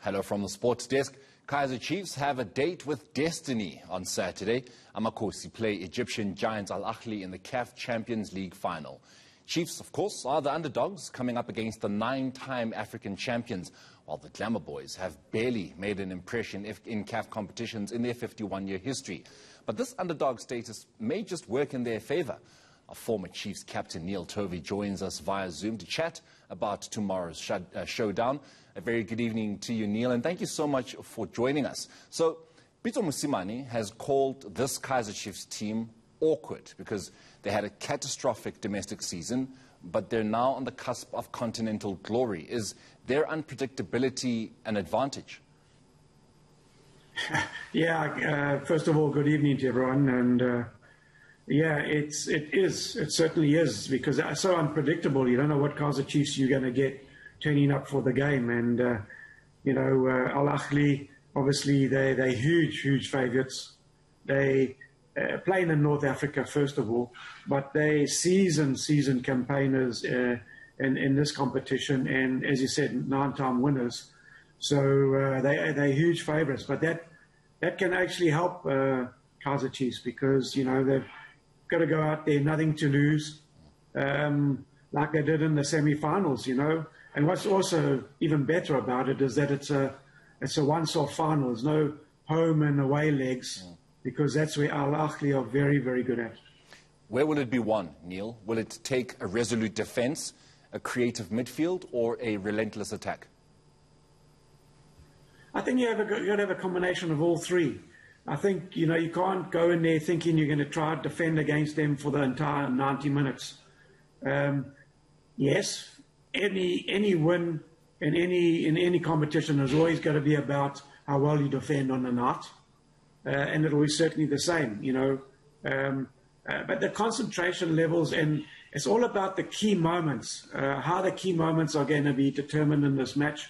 Hello from the sports desk. Kaizer Chiefs have a date with destiny on Saturday. Amakosi play Egyptian giants Al Ahly in the CAF Champions League final. Chiefs, of course, are the underdogs coming up against the 9-time African champions, while the Glamour Boys have barely made an impression in CAF competitions in their 51-year history. But this underdog status may just work in their favor. Our former Chiefs captain Neil Tovey joins us via Zoom to chat about tomorrow's showdown. A very good evening to you, Neil, and thank you so much for joining us. So, Pitso Mosimane has called this Kaizer Chiefs team awkward because they had a catastrophic domestic season, but they're now on the cusp of continental glory. Is their unpredictability an advantage? Yeah, first of all, good evening to everyone. And yeah, it is. It certainly is, because it's so unpredictable. You don't know what Kaizer Chiefs you're going to get turning up for the game. And, you know, Al Ahly, obviously, they're huge favourites. They playing in North Africa, first of all, but they seasoned campaigners in this competition. And, as you said, 9-time winners. So they're huge favourites. But that can actually help Kaizer Chiefs, because, you know, they've got to go out there, nothing to lose, like they did in the semi-finals, you know. And what's also even better about it is that it's a once-off final. There's no home and away legs, because that's where Al Ahly are very good at. Where will it be won, Neil? Will it take a resolute defence, a creative midfield, or a relentless attack? I think you got to have a combination of all three. I think, you know, you can't go in there thinking you're going to try to defend against them for the entire 90 minutes. Yes, any win in any competition is always going to be about how well you defend on the night, and it'll be certainly the same, you know. But the concentration levels, and it's all about the key moments, how the key moments are going to be determined in this match.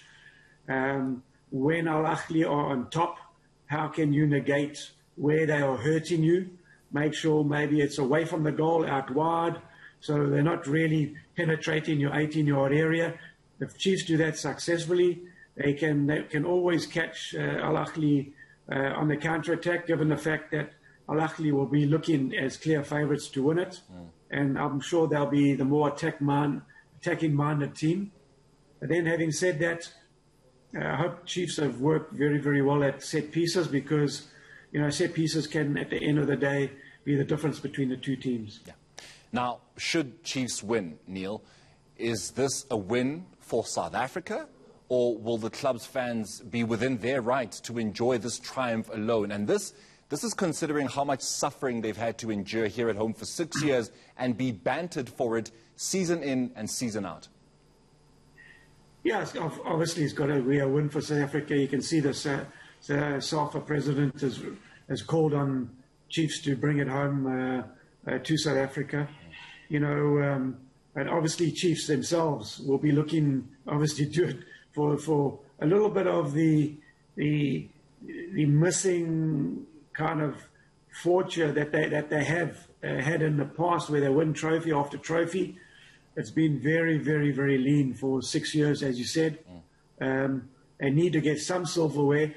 When Al Ahly are on top, how can you negate where they are hurting you? Make sure maybe it's away from the goal, out wide, so they're not really penetrating your 18-yard area. If Chiefs do that successfully, they can always catch Al Ahly on the counter-attack, given the fact that Al Ahly will be looking as clear favourites to win it. And I'm sure they'll be the more attacking-minded team. But then, having said that, I hope Chiefs have worked very well at set pieces, because, you know, set pieces can, at the end of the day, be the difference between the two teams. Yeah. Now, should Chiefs win, Neil, is this a win for South Africa, or will the club's fans be within their right to enjoy this triumph alone? And this is considering how much suffering they've had to endure here at home for 6 years and be bantered for it season in and season out. Yeah, obviously it's got to be a win for South Africa. You can see the SAFA president has called on Chiefs to bring it home to South Africa. You know, and obviously Chiefs themselves will be looking, obviously, to it for a little bit of the missing kind of fortune that they have had in the past, where they win trophy after trophy. It's been very lean for 6 years, as you said. They need to get some silverware,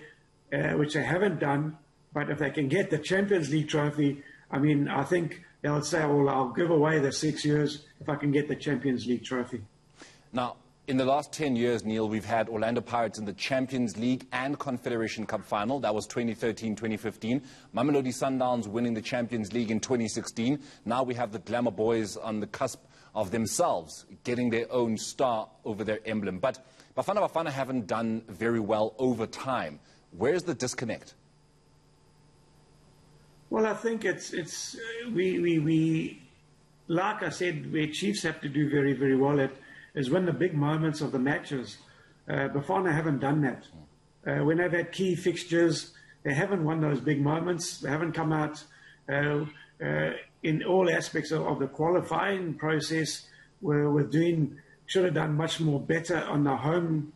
which they haven't done. But if they can get the Champions League trophy, I mean, I think they'll say, well, I'll give away the 6 years if I can get the Champions League trophy. Now, in the last 10 years, Neil, we've had Orlando Pirates in the Champions League and Confederation Cup final. That was 2013-2015. Mamelodi Sundowns winning the Champions League in 2016. Now we have the Glamour Boys on the cusp of themselves getting their own star over their emblem. But Bafana haven't done very well over time. Where's the disconnect? Well, I think we like I said, where Chiefs have to do very well at is win the big moments of the matches. Bafana haven't done that. When they've had key fixtures, they haven't won those big moments. They haven't come out in all aspects of the qualifying process. Should have done much more better on the home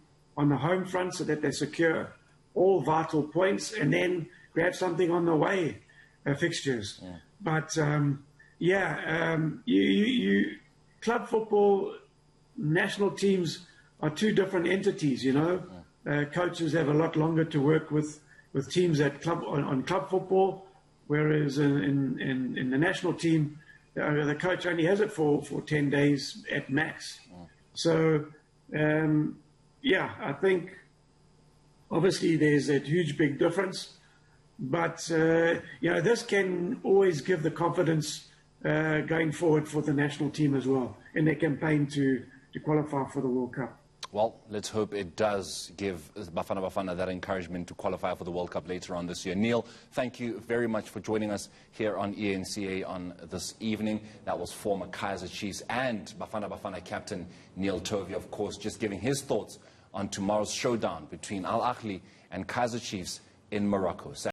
front, so that they secure all vital points and then grab something on the way fixtures. Yeah. But club football, national teams are two different entities, you know. coaches have a lot longer to work with teams at on club football, whereas in the national team, the coach only has it for 10 days at max. So, yeah, I think obviously there's a huge big difference, but this can always give the confidence going forward for the national team as well in their campaign to qualify for the World Cup. Well, let's hope it does give Bafana Bafana that encouragement to qualify for the World Cup later on this year. Neil, thank you very much for joining us here on eNCA on this evening. That was former Kaizer Chiefs and Bafana Bafana captain Neil Tovey, of course, just giving his thoughts on tomorrow's showdown between Al Ahly and Kaizer Chiefs in Morocco.